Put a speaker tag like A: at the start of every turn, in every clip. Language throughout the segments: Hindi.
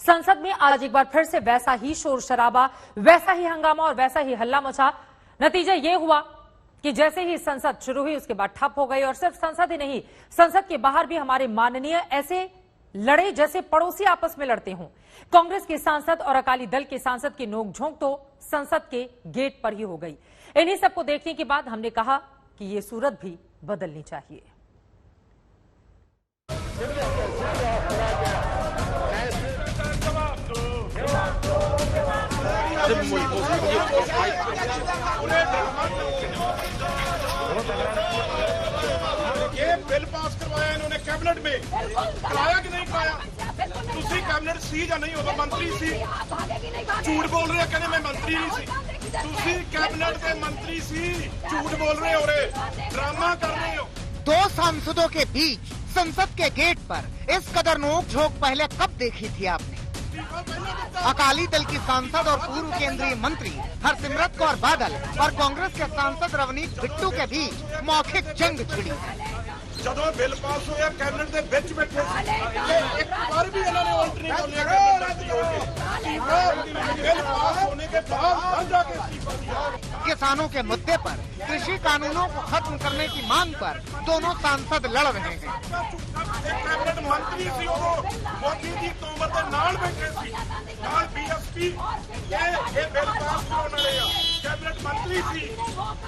A: संसद में आज एक बार फिर से वैसा ही शोर शराबा, वैसा ही हंगामा और वैसा ही हल्ला मचा। नतीजा ये हुआ कि जैसे ही संसद शुरू हुई उसके बाद ठप हो गई। और सिर्फ संसद ही नहीं, संसद के बाहर भी हमारे माननीय ऐसे लड़े जैसे पड़ोसी आपस में लड़ते हों। कांग्रेस के सांसद और अकाली दल के सांसद की नोकझोंक तो संसद के गेट पर ही हो गई। इन्हीं सबको देखने के बाद हमने कहा कि ये सूरत भी बदलनी चाहिए।
B: ये बिल पास करवाया इन्होंने कैबिनेट में, कराया कि नहीं कराया? ਤੁਸੀਂ कैबिनेट सी या नहीं होगा, मंत्री सी, झूठ बोल रहे हो, कहने मैं मंत्री नहीं सी। ਤੁਸੀਂ कैबिनेट के मंत्री सी, झूठ बोल रहे हो रे, ड्रामा कर रहे हो।
C: दो सांसदों के बीच संसद के गेट पर इस कदर नोक-झोंक पहले कब देखी थी आपने? अकाली दल की सांसद और पूर्व केंद्रीय मंत्री हरसिमरत कौर बादल और कांग्रेस के सांसद रवनीत बिट्टू के बीच मौखिक जंग छिड़ी।
B: ਜਦੋਂ ਬਿੱਲ ਪਾਸ ਹੋਇਆ ਕੈਬਨਿਟ ਦੇ ਵਿੱਚ ਬੈਠੇ ਸੀ, ਇੱਕ ਵਾਰ ਵੀ ਇਹਨਾਂ ਨੇ ਉਲਟ ਨਹੀਂ ਬੋਲਿਆ ਕੈਬਨਿਟ ਹੋ के बिल पास होने के बाद जाके इस्तीफा दिया।
C: किसानों के मुद्दे पर, कृषि कानूनों को खत्म करने की मांग पर दोनों सांसद लड़ रहे हैं।
B: कैबिनेट मंत्री सी मोदी जी तोमर के नाल बैठे सी, नाल बीएसपी ये बिल पास होने वाले कैबिनेट मंत्री सी।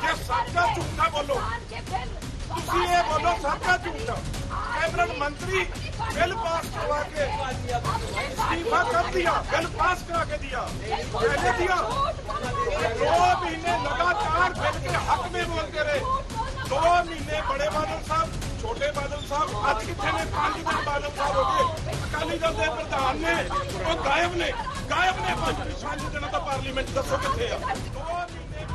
B: ये सबका झूठा बोलो, तुसी ये बोलो सबका झूठा। कैबिनेट मंत्री बिल पास करवा के इस्तीफा कर दिया, बिल पास करा के दिया, पहले दिया। 2 महीने लगातार बिल के हक में बोलते रहे। 2 महीने बड़े बादल साहब, छोटे बादल साहब, आज कितने ने 5 दिन बादल साहब हो गए। अकाली दल के प्रधान ने वो गायब ने 5 दिनों का पार्लीमेंट दसो कितने।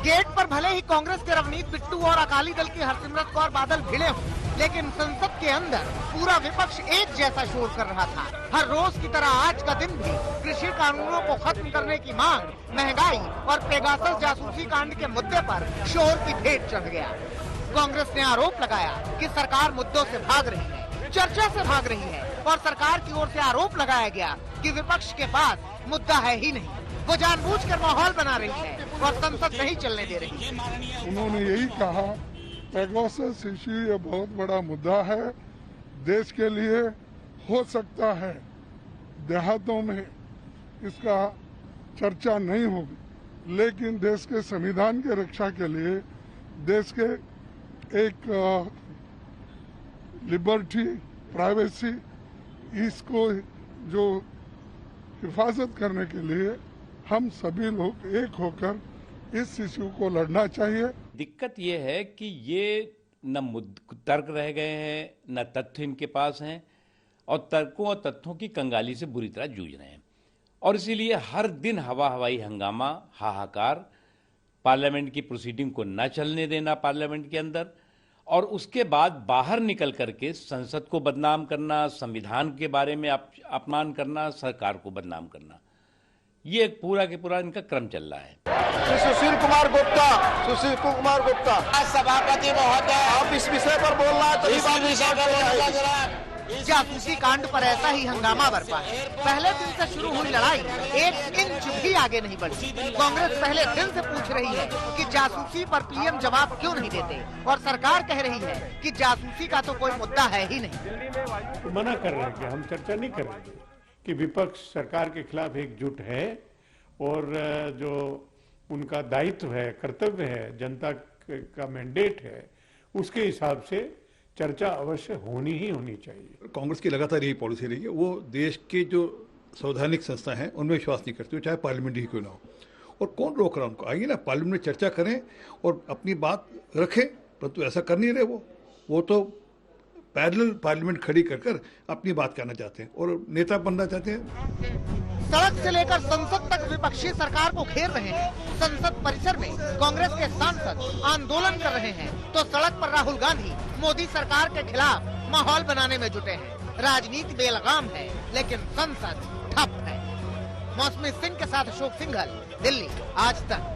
C: गेट पर भले ही कांग्रेस के रवनीत बिट्टू और अकाली दल की हरसिमरत कौर बादल भिड़े हों, लेकिन संसद के अंदर पूरा विपक्ष एक जैसा शोर कर रहा था। हर रोज की तरह आज का दिन भी कृषि कानूनों को खत्म करने की मांग, महंगाई और पेगासस जासूसी कांड के मुद्दे पर शोर की भेंट चढ़ गया। कांग्रेस ने आरोप लगाया कि सरकार मुद्दों से भाग रही है, चर्चा से भाग रही है, और सरकार की ओर से आरोप लगाया गया कि विपक्ष के पास मुद्दा है ही नहीं, वो जानबूझकर माहौल बना रही है और संसद नहीं चलने दे रही।
D: उन्होंने यही कहा, पेगासस इश्यू ये बहुत बड़ा मुद्दा है, देश के लिए हो सकता है देहातों में इसका चर्चा नहीं होगी, लेकिन देश के संविधान के रक्षा के लिए, देश के एक लिबर्टी, प्राइवेसी, इसको जो हिफाजत करने के लिए हम सभी लोग एक होकर इस इश्यू को लड़ना चाहिए।
E: दिक्कत ये है कि ये न तर्क रह गए हैं, न तथ्य इनके पास हैं, और तर्कों और तथ्यों की कंगाली से बुरी तरह जूझ रहे हैं। और इसीलिए हर दिन हवाई हंगामा, हाहाकार, पार्लियामेंट की प्रोसीडिंग को न चलने देना पार्लियामेंट के अंदर, और उसके बाद बाहर निकल करके संसद को बदनाम करना, संविधान के बारे में अपमान करना, सरकार को बदनाम करना, ये एक पूरा के पूरा इनका क्रम चल रहा है।
B: सुशील कुमार गुप्ता सभापति महोदय, आप इस विषय पर बोल रहा है।
C: जासूसी कांड पर ऐसा ही हंगामा बरपा है। पहले दिन से शुरू हुई लड़ाई 1 इंच भी आगे नहीं बढ़ी। कांग्रेस पहले दिन से पूछ रही है कि जासूसी पर पीएम जवाब क्यों नहीं देते, और सरकार कह रही है कि जासूसी का तो कोई मुद्दा है ही नहीं।
F: मना कर रहे हैं कि हम चर्चा नहीं करेंगे, कि विपक्ष सरकार के खिलाफ एकजुट है, और जो उनका दायित्व है, कर्तव्य है, जनता का मैंडेट है, उसके हिसाब से चर्चा अवश्य होनी ही होनी चाहिए।
G: कांग्रेस की लगातार यही पॉलिसी रही है, वो देश के जो संवैधानिक संस्था हैं उनमें विश्वास नहीं करती, चाहे पार्लियामेंट ही क्यों ना हो। और कौन रोक रहा है उनको? आइए ना, पार्लियामेंट में चर्चा करें और अपनी बात रखें, परंतु ऐसा कर नहीं रहे। वो तो पैरेलल पार्लियामेंट खड़ी कर अपनी बात कहना चाहते हैं और नेता बनना चाहते हैं।
C: सड़क से लेकर संसद तक विपक्षी सरकार को घेर रहे हैं। संसद परिसर में कांग्रेस के सांसद आंदोलन कर रहे हैं, तो सड़क पर राहुल गांधी मोदी सरकार के खिलाफ माहौल बनाने में जुटे हैं। राजनीति बेलगाम है, लेकिन संसद ठप है। मौसमी सिंह के साथ अशोक सिंघल, दिल्ली, आज तक।